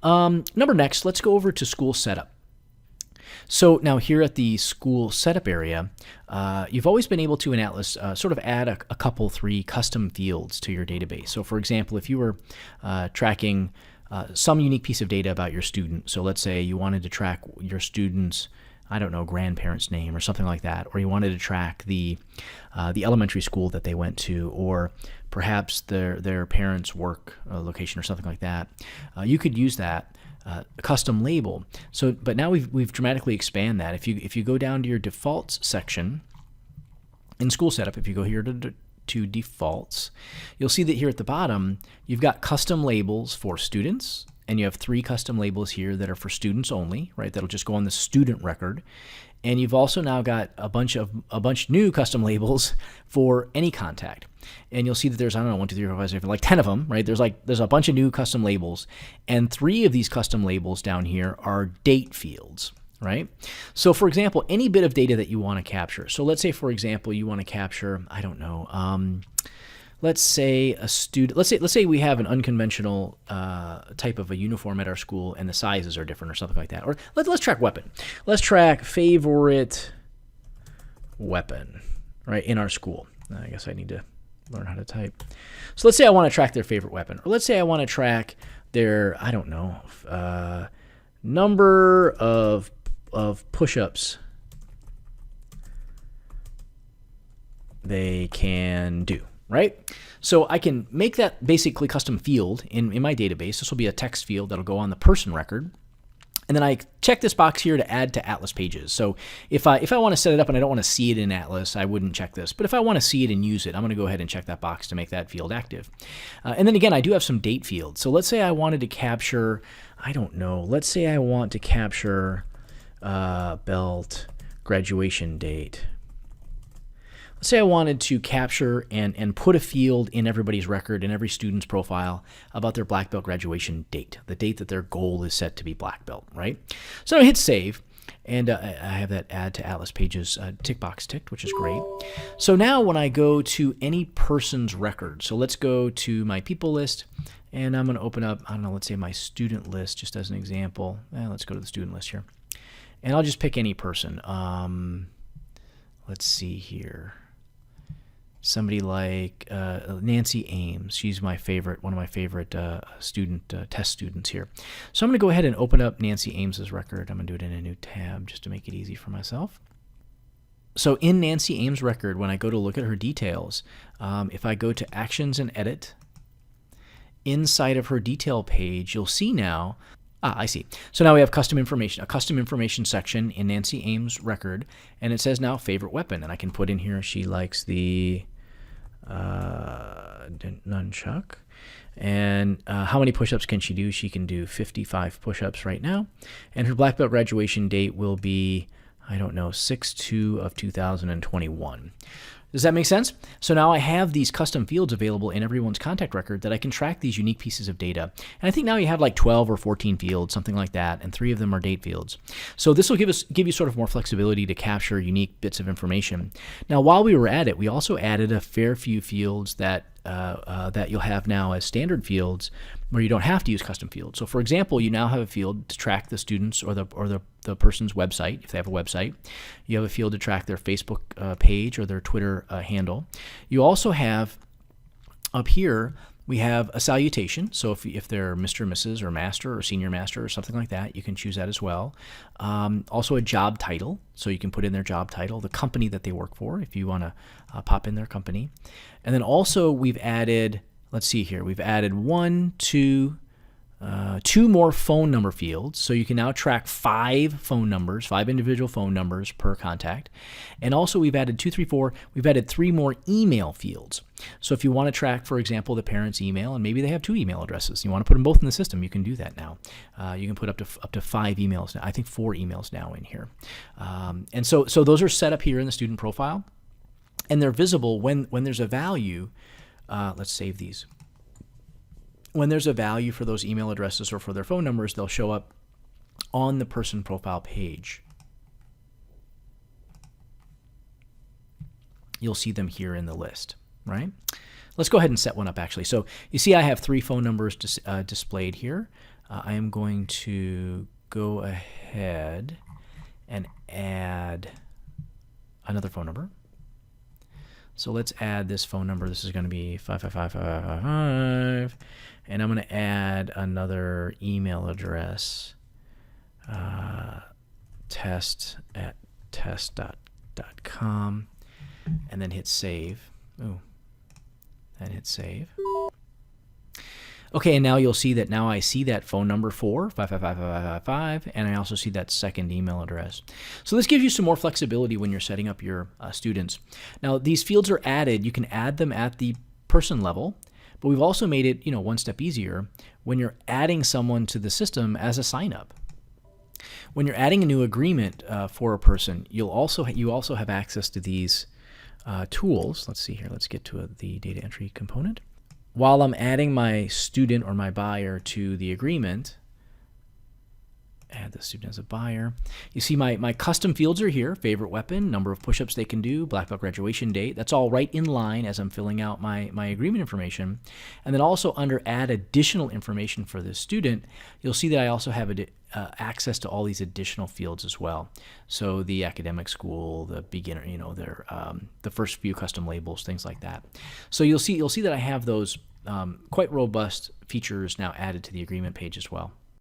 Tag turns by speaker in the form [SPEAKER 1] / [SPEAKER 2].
[SPEAKER 1] Next, let's go over to school setup. So now here at the school setup area, you've always been able to in Atlas sort of add a couple, 3 custom fields to your database. So for example, if you were tracking some unique piece of data about your student, so let's say you wanted to track your student's, I don't know, grandparent's name or something like that, or you wanted to track the elementary school that they went to, or perhaps their parents' work location or something like that, you could use that custom label. So, but now we've dramatically expanded that. If you go down to your defaults section in school setup, if you go here to defaults, you'll see that here at the bottom you've got custom labels for students, and you have 3 custom labels here that are for students only, right? That'll just go on the student record. And you've also now got a bunch new custom labels for any contact. And you'll see that there's, I don't know, 1, 2, 3, 4, 5, 6, 7, like 10 of them, right? There's a bunch of new custom labels, and 3 of these custom labels down here are date fields, right? So for example, any bit of data that you want to capture. So let's say, for example, you want to capture, I don't know, let's say a student, let's say we have an unconventional type of a uniform at our school and the sizes are different or something like that. Or let's track weapon. Let's track favorite weapon, right, in our school. I guess I need to learn how to type. So let's say I want to track their favorite weapon. Or let's say I want to track their, I don't know, number of push-ups they can do. Right? So I can make that basically custom field in my database. This will be a text field that'll go on the person record. And then I check this box here to add to Atlas pages. So if I want to set it up and I don't want to see it in Atlas, I wouldn't check this. But if I want to see it and use it, I'm going to go ahead and check that box to make that field active. And then again, I do have some date fields. So let's say I wanted to capture, I don't know, let's say I want to capture belt graduation date. Let's say I wanted to capture and put a field in everybody's record, in every student's profile, about their black belt graduation date, the date that their goal is set to be black belt, right? So I hit save, and I have that add to Atlas pages tick box ticked, which is great. So now when I go to any person's record, so let's go to my people list, and I'm going to open up, I don't know, let's say my student list, just as an example. Let's go to the student list here. And I'll just pick any person. Let's see here. Somebody like Nancy Ames. She's my favorite, one of my favorite test students here. So I'm going to go ahead and open up Nancy Ames's record. I'm going to do it in a new tab just to make it easy for myself. So in Nancy Ames' record, when I go to look at her details, if I go to Actions and Edit, inside of her detail page, you'll see now, I see. So now we have custom information, a custom information section in Nancy Ames' record, and it says now favorite weapon. And I can put in here she likes the nunchuck. And how many push-ups can she do? She can do 55 push-ups right now. And her black belt graduation date will be, I don't know, 6/2 of 2021. Does that make sense? So now I have these custom fields available in everyone's contact record that I can track these unique pieces of data. And I think now you have like 12 or 14 fields, something like that, and 3 of them are date fields. So this will give you sort of more flexibility to capture unique bits of information. Now, while we were at it, we also added a fair few fields that you'll have now as standard fields where you don't have to use custom fields. So for example, you now have a field to track the students or the person's website, if they have a website. You have a field to track their Facebook page or their Twitter handle. You also have up here, we have a salutation. So if they're Mr., Mrs., or Master, or Senior Master, or something like that, you can choose that as well. Also a job title. So you can put in their job title, the company that they work for, if you want to pop in their company. And then also we've added, let's see here, we've added 2 more phone number fields. So you can now track 5 phone numbers, 5 individual phone numbers per contact. And also we've added 2, 3, 4, we've added 3 more email fields. So if you want to track, for example, the parent's email, and maybe they have 2 email addresses, you want to put them both in the system, you can do that now. You can put up to 5 emails now. I think 4 emails now in here. And so those are set up here in the student profile, and they're visible when there's a value. Let's save these. When there's a value for those email addresses or for their phone numbers, they'll show up on the person profile page. You'll see them here in the list, right? Let's go ahead and set one up actually. So you see I have 3 phone numbers displayed here. I am going to go ahead and add another phone number. So let's add this phone number. This is going to be 555-5555. And I'm going to add another email address, test@test.com, and then hit save. Ooh, and hit save. Okay, and now you'll see that now I see that phone number 555-5555, and I also see that second email address. So this gives you some more flexibility when you're setting up your students. Now these fields are added. You can add them at the person level, but we've also made it one step easier when you're adding someone to the system as a sign-up. When you're adding a new agreement for a person, you also have access to these tools. Let's see here. Let's get to the data entry component. While I'm adding my student or my buyer to the agreement, add the student as a buyer. You see my custom fields are here: favorite weapon, number of push-ups they can do, black belt graduation date. That's all right in line as I'm filling out my agreement information. And then also under add additional information for the student, you'll see that I also have access to all these additional fields as well. So the academic school, the beginner, their the first few custom labels, things like that. So you'll see that I have those quite robust features now added to the agreement page as well.